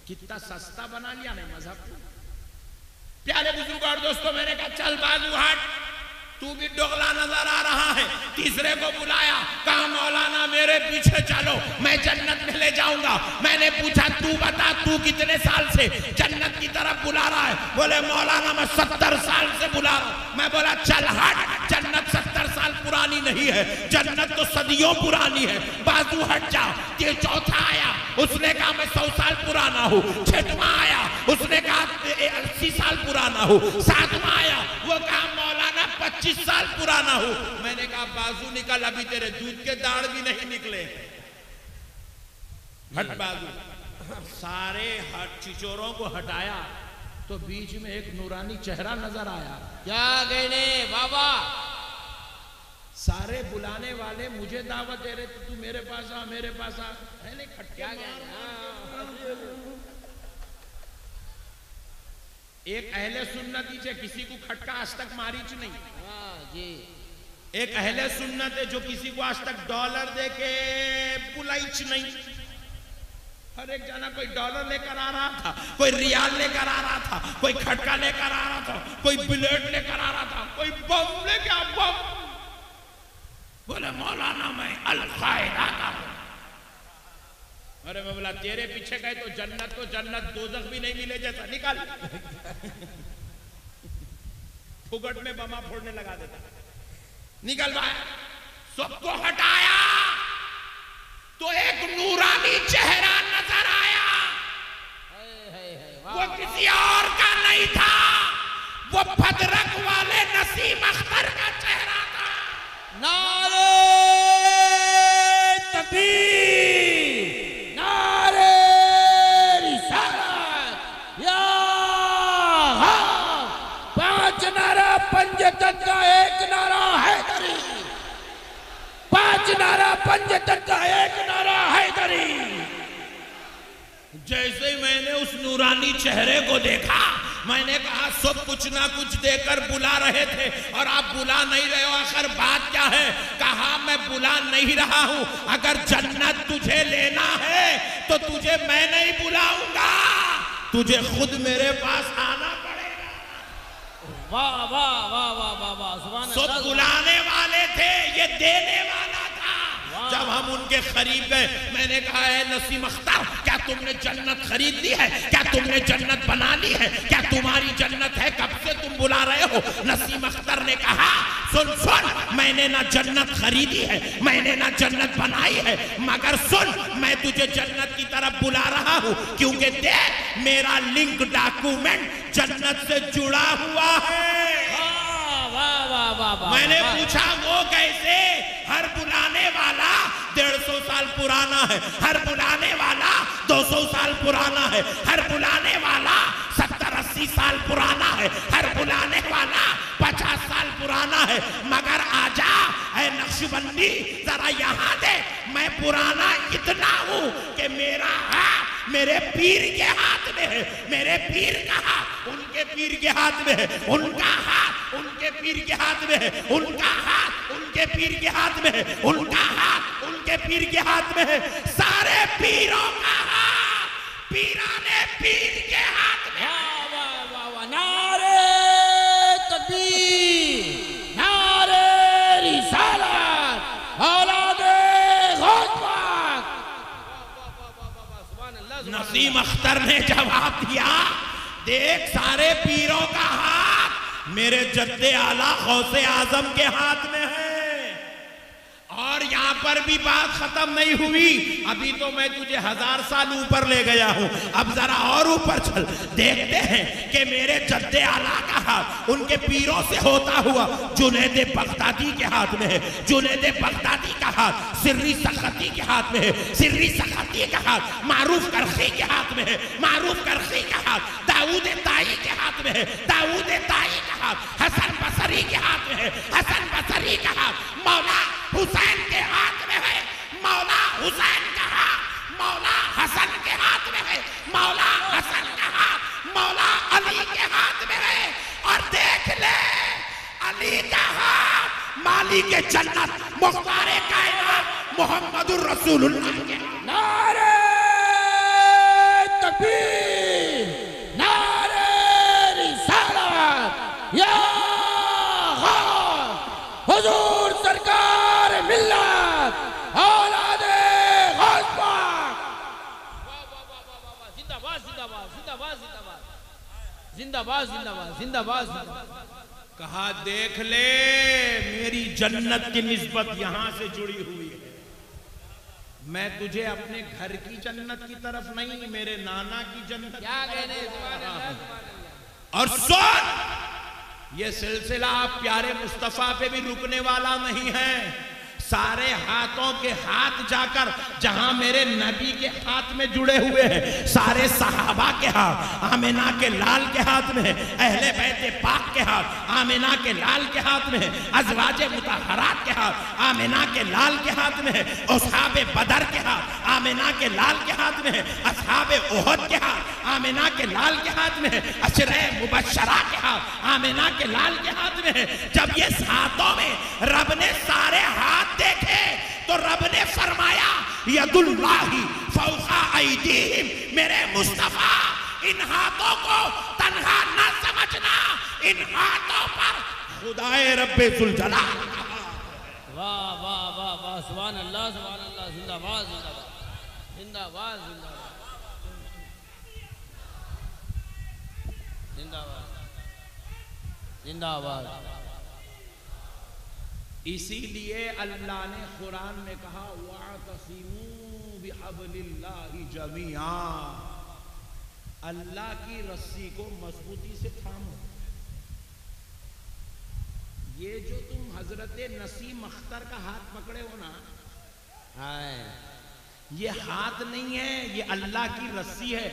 कितना सस्ता बना लिया नहीं मजहब को। प्यारे बुजुर्ग और दोस्तों, मैंने कहा चल बाजू हट, तू भी डोगला नजर आ रहा है। तीसरे को बुलाया, कहा मौलाना मेरे पीछे चलो, मैं जन्नत में ले जाऊंगा। मैंने पूछा तू बता, तू कितने साल से जन्नत की तरफ बुला रहा है? बोले मौलाना मैं 70 साल से बुला रहा हूं। मैं बोला चल हट, जन्नत 70 साल पुरानी नहीं है, जन्नत तो सदियों पुरानी है, बाजू हट जा। ये चौथा आया, उसने कहा मैं 100 साल पुराना हूँ। छठवां आया, उसने कहा 80 साल पुराना हूँ। सातवां आया, वो कहा मौलाना 25 साल पुराना हूँ। मैंने कहा बाजू निकल, अभी तेरे दूध के दाढ़ भी नहीं निकले, हट बाजू। सारे हट चिचोरों को हटाया तो बीच में एक नूरानी चेहरा नजर आया। क्या कहने बाबा? सारे बुलाने वाले मुझे दावत दे रहे, तू मेरे पास आ, मेरे पास आ। मैंने खटका एक अहले सुन्नत है, किसी को खटका आज तक मारी च नहीं जी। एक अहले सुन्नत है जो किसी को आज तक डॉलर दे के बुलाई च नहीं। हर एक जना कोई डॉलर लेकर आ रहा था, कोई रियाल लेकर आ रहा था, कोई खटका लेकर आ रहा था, कोई बुलेट लेकर आ रहा था, कोई बम लेकर आ बम। बोले मौलाना मैं अल-कायदा का हूं। अरे मैं बोला तेरे पीछे गए तो जन्नत दोजख भी नहीं मिले जैसा, निकाल। फुगट में बमा फोड़ने लगा देता। निकल भाई। सबको हटाया तो एक नूरानी चेहरा नजर आया। वो किसी और का नहीं था, वो भद्रक वाले नसीम अख्तर का चेहरा था। नारे तकबीर, नारे रिसालत, या हक। 5 नारा पंजतन का एक नारा हैदरी, 5 नारा पंजतन का एक नारा हैदरी। जैसे ही मैंने उस नूरानी चेहरे को देखा, मैंने कहा सब कुछ ना कुछ देकर बुला रहे थे और आप बुला नहीं रहे हो, आखिर बात क्या है? कहा मैं बुला नहीं रहा हूं, अगर जन्नत तुझे लेना है तो तुझे मैं नहीं बुलाऊंगा, तुझे खुद मेरे पास आना पड़ेगा। वाह वाह वाह वाह वाह वाह, सुभान अल्लाह। सब बुलाने वाले थे, ये देने वाला था। जब हम उनके करीब गए, मैंने कहा है नसीम अख्तर, क्या तुमने जन्नत खरीद ली है? क्या तुमने जन्नत बना ली है? क्या तुम्हारी जन्नत है? कब से तुम बुला रहे हो? नसीम अख्तर ने कहा सुन सुन, मैंने ना जन्नत खरीदी है, मैंने ना जन्नत बनाई है, मगर सुन मैं तुझे जन्नत की तरफ बुला रहा हूं, क्योंकि देख मेरा लिंक डॉक्यूमेंट जन्नत से जुड़ा हुआ है। मैंने पूछा वो कैसे? हर बुलाने वाला 150 साल पुराना है, हर बुलाने वाला 200 साल पुराना है, हर बुलाने वाला 70-80 साल पुराना है, हर बुलाने वाला 50 साल पुराना है, मगर आजा है नक्शबंदी, जरा यहाँ दे, मैं पुराना इतना हूं कि मेरा हाथ मेरे पीर के हाथ में है, मेरे पीर का हाथ उनके पीर के हाथ में है, उनका हाथ उनके पीर के हाथ में है, उनका हाथ उनके पीर के हाथ में है, उनका हाथ उनके पीर के हाथ में है। सारे पीरों का हाथ पीराने पीर के हाथ में। वाह वाह वाह वाह, नारे तकबीर, नारे रिसालत, औलादे गौस पाक। नसीम अख्तर ने जवाब दिया, देख सारे पीरों का हाथ मेरे जद्दे आला गौसे आजम के हाथ में है। और यहाँ पर भी बात खत्म नहीं हुई, अभी तो मैं तुझे 1000 साल ऊपर ले गया हूँ, अब जरा और ऊपर चल, देखते हैं कि मेरे जद्दे आला का हाथ उनके पीरों से होता हुआ जुनैद बगदादी के हाथ में है, जुनैद बगदादी का हाथ सिर्री सखती के हाथ में है, सिर्री सखती का हाथ मारूफ करखी के हाथ में है, मारूफ करखी का हाथ दाऊद ताई के हाथ में है, दाऊद ताई का हाथ हसन बसरी के हाथ में है, हसन बसरी का हाथ मौला हुसैन के हाथ में है, मौला हुसैन का हाथ मौला हसन के हाथ में है, मौला हसन का हाथ मौला अली के हाथ में है। और देख ले अली का हाथ मालिक जन्नत मुख्तारे कायनात मोहम्मदुर रसूलुल्लाह के। नारे तकबीर। जिंदाबाद जिंदाबाद जिंदाबाद जिंदाबाद जिंदाबाद जिंदाबाद जिंदाबाद जिंदाबाद। कहा देख ले मेरी जन्नत की निस्बत यहां से जुड़ी हुई है। मैं तुझे अपने घर की जन्नत की तरफ नहीं, मेरे नाना की जन्नत क्या कहने। और सुन, ये सिलसिला प्यारे मुस्तफा पे भी रुकने वाला नहीं है। सारे हाथों के हाथ जाकर जहां मेरे नबी के हाथ में जुड़े हुए हैं, सारे सहाबा के हाथ, आमिना के लाल के हाथ में, अहले बैत पाक के हाथ, आमिना के लाल के हाथ में, अज़वाजे मुतहहरात के हाथ, आमिना के लाल के हाथ में, असहाबे बदर के हाथ, आमिना के लाल के हाथ में, असहाबे उहद के हाथ, आमिना के लाल के हाथ में, अशरे मुबश्शरा के हाथ, आमिना के लाल के हाथ में। जब ये हाथों में रब ने सारे हाथ देखे तो रब ने फरमाया यदुल्लाही फौका ऐदीहिम, मेरे मुस्तफा इन हाथों को तन्हा न समझना, इन हाथों पर खुदाए रब्बे जुल जलाल। वाह वाह वाह वाह, सुभान अल्लाह सुभान अल्लाह, जिंदाबाद जिंदाबाद जिंदाबाद जिंदाबाद जिंदाबाद। इसीलिए अल्लाह ने कुरान में कहा वातसिमू बिहब्लिल्लाहि जमीआ, अल्लाह की रस्सी को मजबूती से थामो। ये जो तुम हजरत नसीम अख्तर का हाथ पकड़े हो ना, ये हाथ नहीं है, ये अल्लाह की रस्सी है।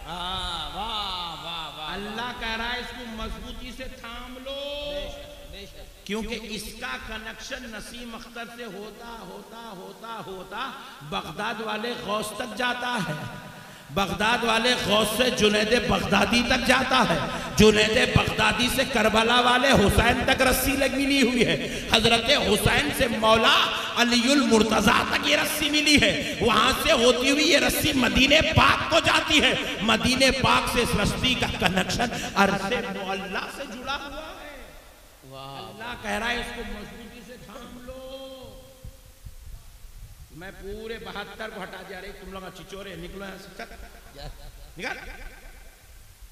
वाह वाह वाह, अल्लाह कह रहा है इसको मजबूती से थाम लो, क्योंकि इसका कनेक्शन नसीम अख्तर से होता होता होता होता बगदाद वाले गौस तक जाता है, बगदाद वाले गौस से जुनैद बगदादी तक जाता है, जुनैद बगदादी से करबला वाले हुसैन तक रस्सी मिली हुई है, हजरत हुसैन से मौला अलीउल मुर्तजा तक ये रस्सी मिली है। वहां से होती हुई ये रस्सी मदीने पाक को जाती है, मदीने पाक से इस रस्सी का कनेक्शन अर्शे मुअल्ला से जुड़ा हुआ है। अल्लाह कह रहा है इसको मजबूती से थाम लो। मैं पूरे 72 को हटा दिया, रही तुम लोग चिचोरे निकलो यहां से, निकाल।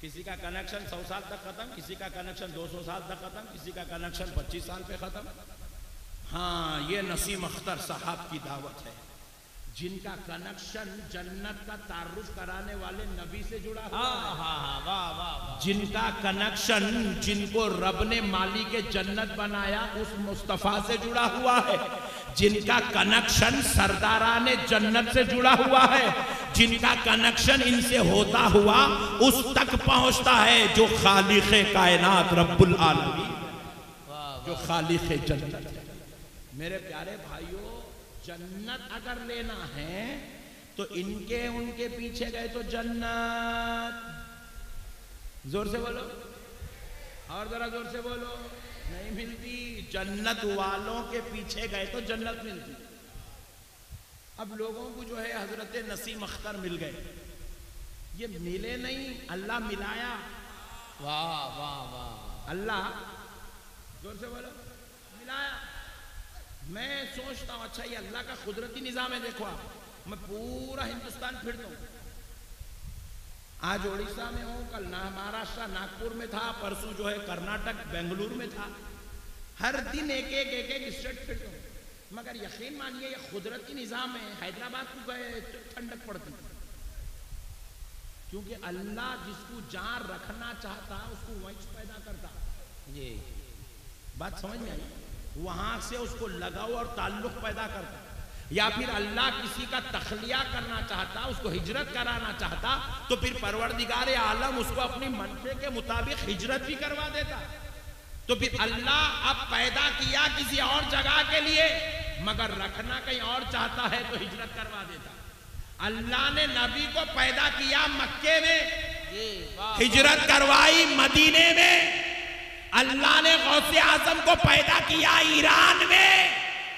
किसी का कनेक्शन 100 साल तक खत्म, किसी का कनेक्शन 200 साल तक खत्म, किसी का कनेक्शन 25 साल पे खत्म। हाँ, ये नसीम अख्तर साहब की दावत है, जिनका कनेक्शन जन्नत का तारुफ कराने वाले नबी से जुड़ा हुआ है, जिनका कनेक्शन, जिनको रब ने मालिक जन्नत बनाया उस मुस्तफा से जुड़ा हुआ है, जिनका कनेक्शन सरदाराने जन्नत से जुड़ा हुआ है, जिनका कनेक्शन इनसे होता हुआ उस तक पहुंचता है जो खालिक़े कायनात रब्बुल आलमीन, जो खालिक़े जन्नत है। मेरे प्यारे भाइयों, जन्नत अगर लेना है तो इनके उनके पीछे गए तो जन्नत, जोर से बोलो, और जरा जोर से बोलो, नहीं मिलती। जन्नत वालों के पीछे गए तो जन्नत मिलती। अब लोगों को जो है हजरत नसीम अख्तर मिल गए, ये मिले नहीं, अल्लाह मिलाया। वाह वाह वाह, अल्लाह, जोर से बोलो, मिलाया। मैं सोचता हूं अच्छा ये अल्लाह का कुदरती निजाम है। देखो आप, मैं पूरा हिंदुस्तान फिरता हूं, आज उड़ीसा में हूं, कल महाराष्ट्र नागपुर में था, परसों जो है कर्नाटक बेंगलुरु में था। हर दिन एक एक स्टेट फिरता हूं, मगर यकीन मानिए ये कुदरती निजाम है। हैदराबाद को गए तो ठंडक पड़ती, क्योंकि अल्लाह जिसको जान रखना चाहता उसको वहीं पैदा करता। ये बात समझ में आई? वहां से उसको लगाव और ताल्लुक पैदा करता। या फिर अल्लाह किसी का तखलिया करना चाहता, उसको हिजरत कराना चाहता, तो फिर परवरदिगार आलम उसको अपनी मनसे के मुताबिक हिजरत भी करवा देता। तो फिर अल्लाह अब पैदा किया किसी और जगह के लिए, मगर रखना कहीं और चाहता है तो हिजरत करवा देता। अल्लाह ने नबी को पैदा किया मक्के में, हिजरत करवाई मदीने में। अल्लाह ने गौसे आजम को पैदा किया ईरान में,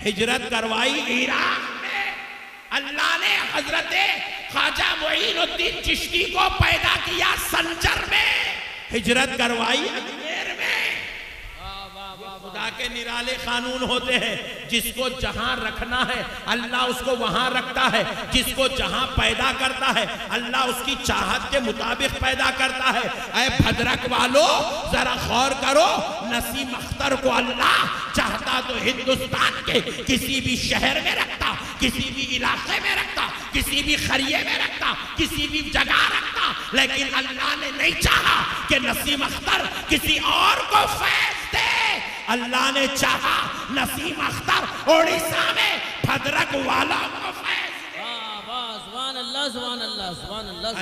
हिजरत करवाई ईरान में। अल्लाह ने हजरत ख्वाजा मोइनुद्दीन चिश्ती को पैदा किया संजर में, हिजरत करवाई अजमेर में। खुदा के निराले कानून होते हैं। जिसको जहां रखना है अल्लाह उसको वहां रखता है, जिसको जहां पैदा करता है अल्लाह उसकी चाहत के मुताबिक पैदा करता है। ऐ भद्रक वालों जरा गौर करो, नसीम अख्तर को अल्लाह चाहता तो हिंदुस्तान के किसी भी शहर में रखता, किसी भी इलाके में रखता, किसी भी खरिये में रखता, किसी भी जगह रखता, लेकिन अल्लाह ने नहीं चाहा कि नसीम अख्तर किसी और को फैज दे। अल्लाह ने चाहा नसीम अख्तर ओडिशा में भद्रक वाला को फैज दे। वाह वाह, सुभान अल्लाह, सुभान अल्लाह, सुभान अल्लाह,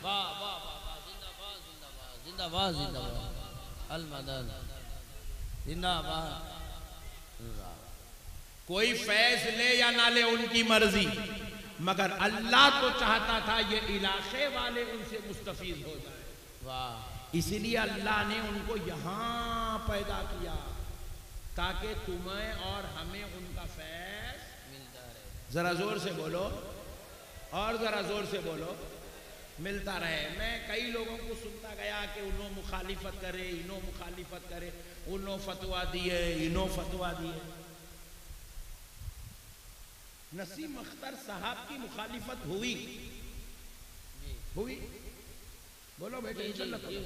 वाह वाह वाह, जिंदाबाद जिंदाबाद जिंदाबाद जिंदाबाद, अल मदद जिंदाबाद। कोई फैज ले या ना ले उनकी मर्जी, मगर अल्लाह तो चाहता था ये इलाके वाले उनसे मुस्तफीज हो जाए। वाह, इसलिए अल्लाह ने उनको यहां पैदा किया ताकि तुम्हें और हमें उनका फैज मिलता रहे। जरा जोर से बोलो, और जरा जोर से बोलो, मिलता रहे। मैं कई लोगों को सुनता गया कि उन्हों मुखालिफत करे, इन्हों मुखालिफत करे, उन्हों फतवा दिए, इन्हों फतवा दिए। नसीम अख्तर साहब की मुखालिफत हुई, बोलो भाई, टेंशन मत लो,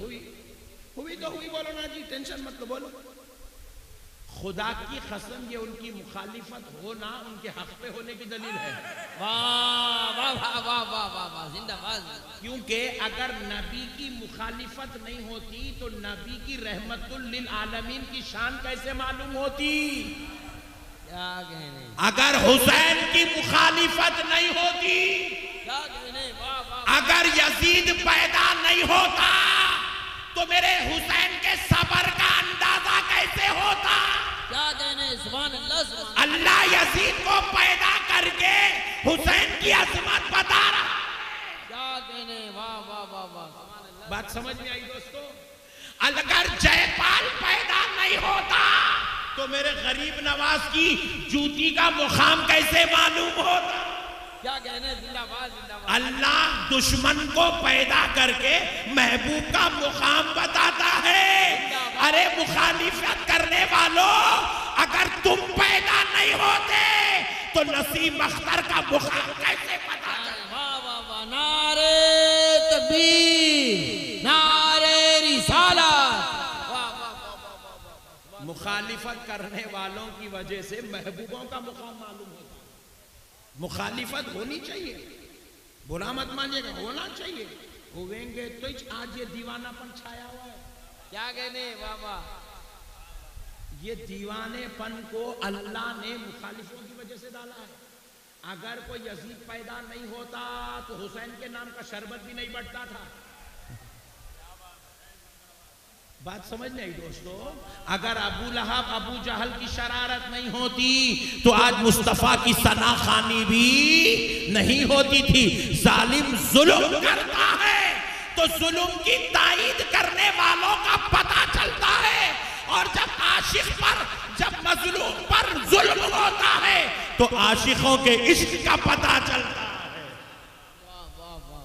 हुई तो हुई, बोलो ना जी, टेंशन मत लो, बोलो। खुदा की कसम ये उनकी मुखालिफत होना उनके हक पे होने की दलील है। वाह वाह वाह वाह वाह वाह वाह, जिंदाबाद। क्योंकि अगर नबी की मुखालिफत नहीं होती तो नबी की रहमतुल लिल आलमीन की शान कैसे मालूम होती? क्या कहने, अगर हुसैन की मुखालिफत नहीं होती, क्या कहने, वाह वाह, अगर यजीद पैदा नहीं होता तो मेरे हुसैन के सबर का अंदाजा कैसे होता? क्या कहने, सुभान अल्लाह, सुभान अल्लाह यजीद को पैदा करके हुसैन की अजमत बता रहा है। क्या कहने, वाह वाह वाह वाह, सुभान अल्लाह। बात समझ में आई दोस्तों? अगर जयपाल पैदा नहीं होता तो मेरे गरीब नवाज की जूती का मुकाम कैसे मालूम होता? क्या कहने, जिंदाबाद जिंदाबाद। अल्लाह दुश्मन को पैदा करके महबूब का मुकाम बताता है। अरे मुखालिफत करने वालों, अगर तुम पैदा नहीं होते तो नसीम अख्तर का मुकाम कैसे पता चलता? वाह वाह वाह, नारे तकबीर, नारे रिसालत, वाह वाह वाह वाह। मुखालिफत करने वालों की वजह से महबूबों का मुकाम मालूम होता है। मुखालिफत होनी चाहिए, बुरा मत मानिएगा, होना चाहिए। होवेंगे तो आज ये दीवानापन छाया हुआ है। क्या कहने, वाह वाह, ये दीवानेपन को अल्लाह ने मुखालिफों की वजह से डाला है। अगर कोई यजीद पैदा नहीं होता तो हुसैन के नाम का शरबत भी नहीं बढ़ता था। बात समझ नहीं दोस्तों? अगर अबू लहब, अबू जहल की शरारत नहीं होती तो आज मुस्तफा की सनाखानी भी नहीं होती थी। जालिम जुल्म करता है तो जुल्म की ताईद करने वालों का पता चलता है, और जब आशिक पर, जब मजलूम पर जुल्म होता है तो आशिकों के इश्क का पता चलता है।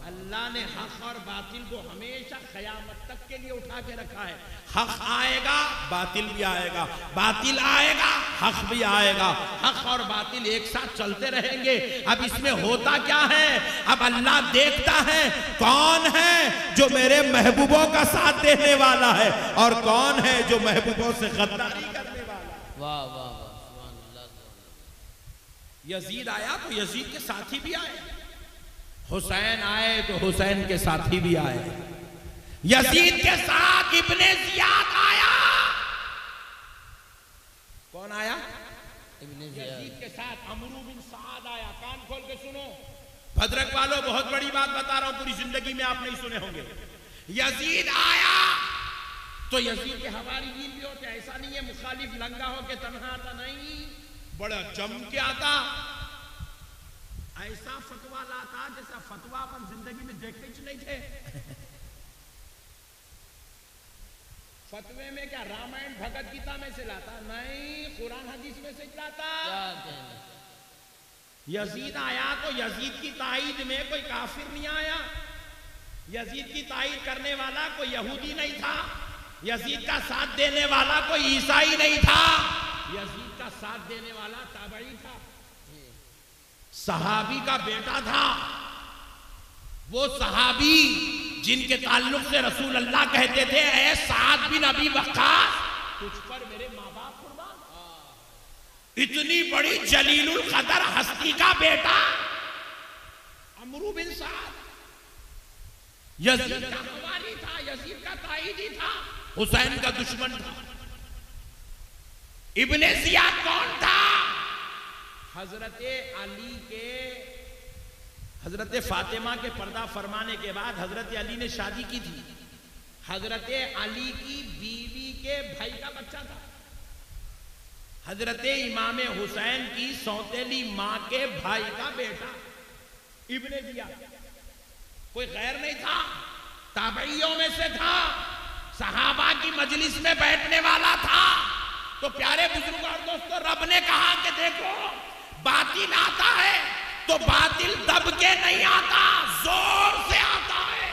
अल्लाह ने हक और बातिल को हमेशा क़यामत तक के लिए उठा के रखा है। हक आएगा बातिल भी आएगा, बातिल आएगा हक भी आएगा, हक और बातिल एक साथ चलते रहेंगे। अब इसमें होता क्या है? अब अल्लाह देखता है कौन है जो मेरे महबूबों का साथ देने वाला है और कौन है जो महबूबों से गद्दारी करने वाला है। वाह वाह वाह, सुभान अल्लाह। यजीद आया तो यजीद के साथी भी आए, हुसैन आए तो हुसैन के साथी भी आए। यजीद के साथ इब्ने जियाद आया। कौन आया? इब्ने यजीद के साथ अमरू बिन साद आया। कान खोल के सुनो भद्रक वालों, बहुत बड़ी बात बता रहा हूं, पूरी जिंदगी में आप नहीं सुने होंगे। यजीद आया तो यजीद के हवारीयीन भी होते, ऐसा नहीं है मुखालिफ लंगा हो के तन्हा आता, नहीं, बड़ा जम के आता। ऐसा फतवा लाता जैसा फतवा अपन जिंदगी में देखते ही नहीं थे। फतवे में क्या रामायण भगवत गीता में से लाता? नहीं, कुरान हदीस में से लाता। यजीद आया तो यजीद की ताईद में कोई काफिर नहीं आया, यजीद की ताईद करने वाला कोई यहूदी नहीं था, यजीद का साथ देने वाला कोई ईसाई नहीं था, यजीद का साथ देने वाला ताबई था, सहाबी का बेटा था। वो सहाबी जिनके ताल्लुक से रसूल अल्लाह कहते थे, ऐ साद बिन अबी वक्कास, तुझ पर मेरे माँ बाप कुर्बान। इतनी बड़ी जलीलुल कदर हस्ती का बेटा अमरू बिन साद यजीद का हवारी था, यजीद का ताईदी था, हुसैन का दुश्मन था। इब्ने जियाद कौन था? हजरत अली के, हजरत फातिमा के पर्दा फरमाने के बाद हजरत अली ने शादी की थी। हजरत अली की बीवी के भाई का बच्चा था। हजरत इमाम हुसैन की सौतेली मां के भाई का बेटा इब्ने जियाद, कोई गैर नहीं था, ताबईयों में से था, सहाबा की मजलिस में बैठने वाला था। तो प्यारे बुजुर्ग और दोस्तों, रब ने कहा कि देखो बातिल आता है तो बातिल दब के नहीं आता, जोर से आता है,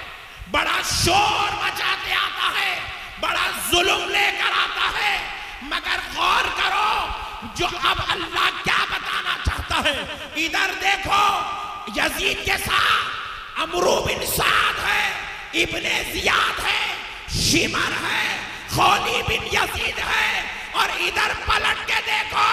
बड़ा शोर मचाते आता है, बड़ा जुल्म लेकर आता है। मगर गौर करो जो अब अल्लाह क्या बताना चाहता है। इधर देखो, यजीद के साथ अमरू बिन साद है, इब्ने जियाद है, शिमर है, खौली बिन यजीद है, और इधर पलट के देखो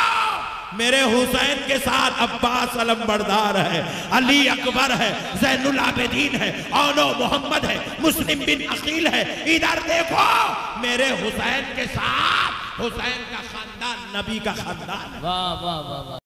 मेरे हुसैन के साथ अब्बास अलमबरदार है, अली अकबर है, जैनुल आबिदीन है, औनो मोहम्मद है, मुस्लिम बिन अकील है। इधर देखो मेरे हुसैन के साथ हुसैन का खानदान, नबी का खानदान। वाह वाह वाह वाह।